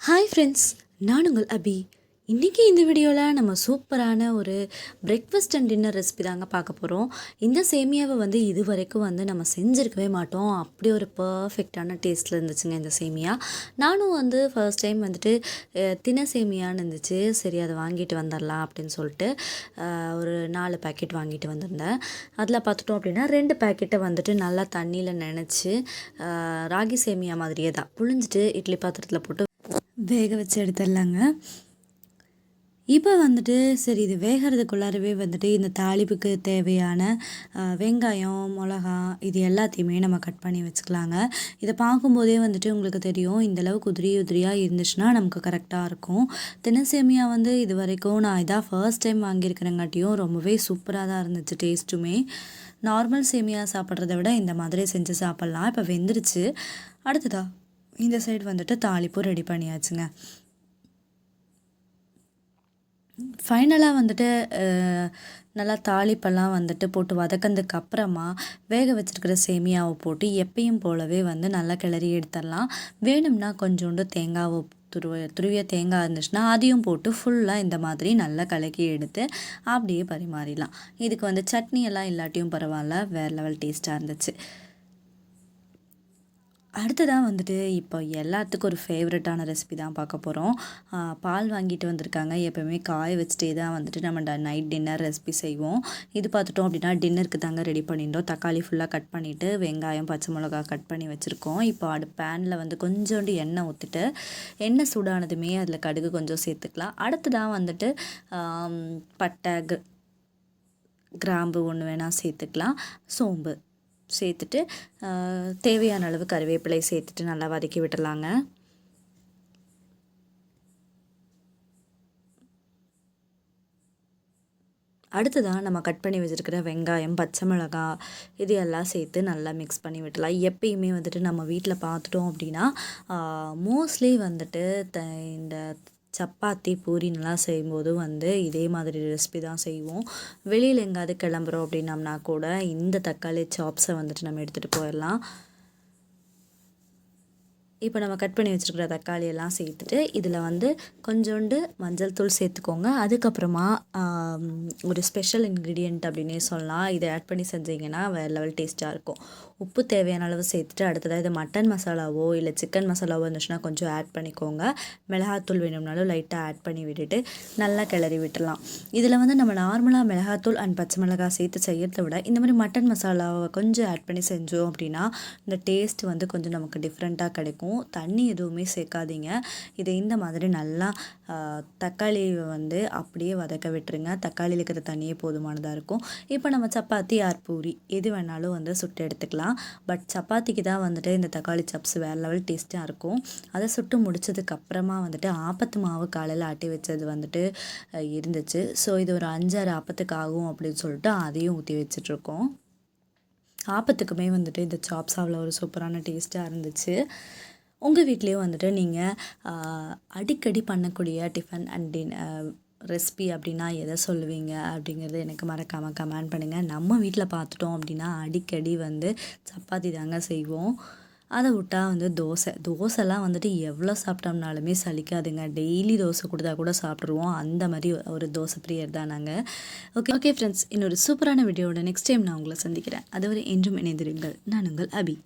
Hi friends, நான் உங்கள் அபி. இன்றைக்கி இந்த வீடியோவில் நம்ம சூப்பரான ஒரு பிரேக்ஃபாஸ்ட் அண்ட் டின்னர் ரெசிபி தாங்க பார்க்க போகிறோம். இந்த சேமியாவை இது வரைக்கும் நம்ம செஞ்சுருக்கவே மாட்டோம். அப்படி ஒரு பர்ஃபெக்டான டேஸ்ட்டில் இருந்துச்சுங்க இந்த சேமியா. நானும் ஃபர்ஸ்ட் டைம் தின சேமியான்னு இருந்துச்சு. சரி, அதை வாங்கிட்டு வந்துடலாம் அப்படின்னு சொல்லிட்டு ஒரு 4 பேக்கெட் வாங்கிட்டு வந்திருந்தேன். அதில் பார்த்துட்டோம் அப்படின்னா 2 பேக்கெட்டை நல்லா தண்ணியில் நனைச்சி ராகி சேமியா மாதிரியே தான் புழிஞ்சிட்டு இட்லி பாத்திரத்தில் போட்டு வேக வச்சு எடுத்துடலாங்க. இப்போ சரி, இது வேகிறதுக்குள்ளாரவே இந்த தாளிப்புக்கு தேவையான வெங்காயம், மிளகா இது எல்லாத்தையுமே நம்ம கட் பண்ணி வச்சுக்கலாங்க. இதை பார்க்கும்போதே உங்களுக்கு தெரியும், இந்தளவுக்கு உதிரியாக இருந்துச்சுன்னா நமக்கு கரெக்டாக இருக்கும். தினசேமியா இது வரைக்கும் நான் இதான் ஃபர்ஸ்ட் டைம் வாங்கியிருக்கிறங்காட்டியும் ரொம்பவே சூப்பராக தான் இருந்துச்சு டேஸ்ட்டுமே. நார்மல் சேமியா சாப்பிட்றத விட இந்த மாதிரி செஞ்சு சாப்பிட்லாம். இப்போ வெந்துருச்சு. அடுத்ததா இந்த சைடு தாளிப்பும் ரெடி பண்ணியாச்சுங்க. ஃபைனலாக நல்லா தாளிப்பெல்லாம் போட்டு வதக்கினதுக்கு அப்புறமா வேக வச்சுருக்கிற சேமியாவை போட்டு எப்பயும் போலவே நல்லா கிளறி எடுத்துடலாம். வேணும்னா கொஞ்சோண்டு தேங்காவை துருவிய தேங்காய் இருந்துச்சுன்னா அதையும் போட்டு ஃபுல்லாக இந்த மாதிரி நல்லா கலக்கி எடுத்து அப்படியே பரிமாறிடலாம். இதுக்கு சட்னி எல்லாம் இல்லாட்டியும் பரவாயில்ல, வேறு லெவல் டேஸ்ட்டாக இருந்துச்சு. அடுத்ததாக இப்போ எல்லாத்துக்கும் ஒரு ஃபேவரட்டான ரெசிபி தான் பார்க்க போகிறோம். பால் வாங்கிட்டு வந்திருக்காங்க. எப்போவுமே காய வச்சுட்டே தான் நம்ம நைட் டின்னர் ரெசிபி செய்வோம். இது பார்த்துட்டோம் அப்படின்னா டின்னருக்கு தாங்க ரெடி பண்ணியிருந்தோம். தக்காளி ஃபுல்லாக கட் பண்ணிவிட்டு வெங்காயம், பச்சை மிளகா கட் பண்ணி வச்சுருக்கோம். இப்போ பேனில் கொஞ்சோண்டு எண்ணெய் ஊற்றிட்டு எண்ணெய் சூடானதுமே அதில் கடுகு கொஞ்சம் சேர்த்துக்கலாம். அடுத்ததாக பட்டை, கிராம்பு ஒன்று வேணால் சேர்த்துக்கலாம். சோம்பு சேர்த்துட்டு தேவையான அளவு கருவேப்பிலை சேர்த்துட்டு நல்லா வதக்கி விட்டுடலாங்க. அடுத்ததாக நம்ம கட் பண்ணி வச்சுருக்கிற வெங்காயம், பச்சை மிளகா இது எல்லாம் சேர்த்து நல்லா மிக்ஸ் பண்ணி விட்டுலாம். எப்பயுமே நம்ம வீட்டில் பார்த்துட்டோம் அப்படின்னா மோஸ்ட்லி இந்த சப்பாத்தி, பூரின்லாம் செய்யும்போது இதே மாதிரி ரெசிபி தான் செய்வோம். வெளியில் எங்கேயாவது கிளம்புறோம் அப்படின்னம்னா கூட இந்த தக்காளி சாப்ஸை நம்ம எடுத்துகிட்டு போயிடலாம். இப்போ நம்ம கட் பண்ணி வச்சுருக்கிற தக்காளி எல்லாம் சேர்த்துட்டு இதில் கொஞ்சோண்டு மஞ்சள் தூள் சேர்த்துக்கோங்க. அதுக்கப்புறமா ஒரு ஸ்பெஷல் இன்க்ரீடியண்ட் அப்படின்னே சொல்லலாம். இதை ஆட் பண்ணி செஞ்சிங்கன்னா வேறு லெவல் டேஸ்ட்டாக இருக்கும். உப்பு தேவையான அளவு சேர்த்துட்டு அடுத்ததாக இது மட்டன் மசாலாவோ இல்லை சிக்கன் மசாலாவோ இருந்துச்சுன்னா கொஞ்சம் ஆட் பண்ணிக்கோங்க. மிளகாத்தூள் வேணும்னாலும் லைட்டாக ஆட் பண்ணி விட்டுட்டு நல்லா கிளறி விட்டுடலாம். இதில் நம்ம நார்மலாக மிளகாத்தூள் அண்ட் பச்சை மிளகாய் சேர்த்து செய்யறதை விட இந்த மாதிரி மட்டன் மசாலாவை கொஞ்சம் ஆட் பண்ணி செஞ்சோம் அப்படின்னா இந்த டேஸ்ட் கொஞ்சம் நமக்கு டிஃப்ரெண்ட்டாக கிடைக்கும். தண்ணி எதுவுமே சேர்க்காதீங்க. இதை இந்த மாதிரி நல்லா தக்காளியை அப்படியே வதக்க விட்டுருங்க. தக்காளியில் இருக்கிற தண்ணியே போதுமானதாக இருக்கும். இப்போ நம்ம சப்பாத்தி ஆர் பூரி எது வேணாலும் சுட்டு எடுத்துக்கலாம். பட் சப்பாத்திக்கு தான் இந்த தக்காளி சாப்ஸ் வேறு லெவல் டேஸ்ட்டாக இருக்கும். அதை சுட்டு முடிச்சதுக்கப்புறமா ஆப்பத்து மாவு காலையில் ஆட்டி வச்சது இருந்துச்சு. ஸோ இது ஒரு 5-6 ஆப்பத்துக்கு ஆகும் அப்படின்னு சொல்லிட்டு அதையும் ஊற்றி வச்சிட்ருக்கோம். ஆப்பத்துக்குமே இந்த சாப்ஸ் அவ்வளோ ஒரு சூப்பரான டேஸ்ட்டாக இருந்துச்சு. உங்கள் வீட்லேயும் நீங்கள் அடிக்கடி பண்ணக்கூடிய டிஃபன் அண்ட் ரெசிபி அப்படின்னா எதை சொல்லுவீங்க அப்படிங்கிறது எனக்கு மறக்காமல் கமெண்ட் பண்ணுங்கள். நம்ம வீட்டில் பார்த்துட்டோம் அப்படின்னா அடிக்கடி சப்பாத்தி தாங்க செய்வோம். அதை விட்டால் தோசைலாம் எவ்வளோ சாப்பிட்டோம்னாலுமே சலிக்காதுங்க. டெய்லி தோசை கொடுத்தா கூட சாப்பிட்ருவோம். அந்த மாதிரி ஒரு தோசை பிரியர் தான் நாங்கள். ஓகே ஃப்ரெண்ட்ஸ், இன்னொரு சூப்பரான வீடியோட நெக்ஸ்ட் டைம் நான் உங்களை சந்திக்கிறேன். அதுவரை என்றும் இணைந்திருங்கள். நான் உங்கள் அபி.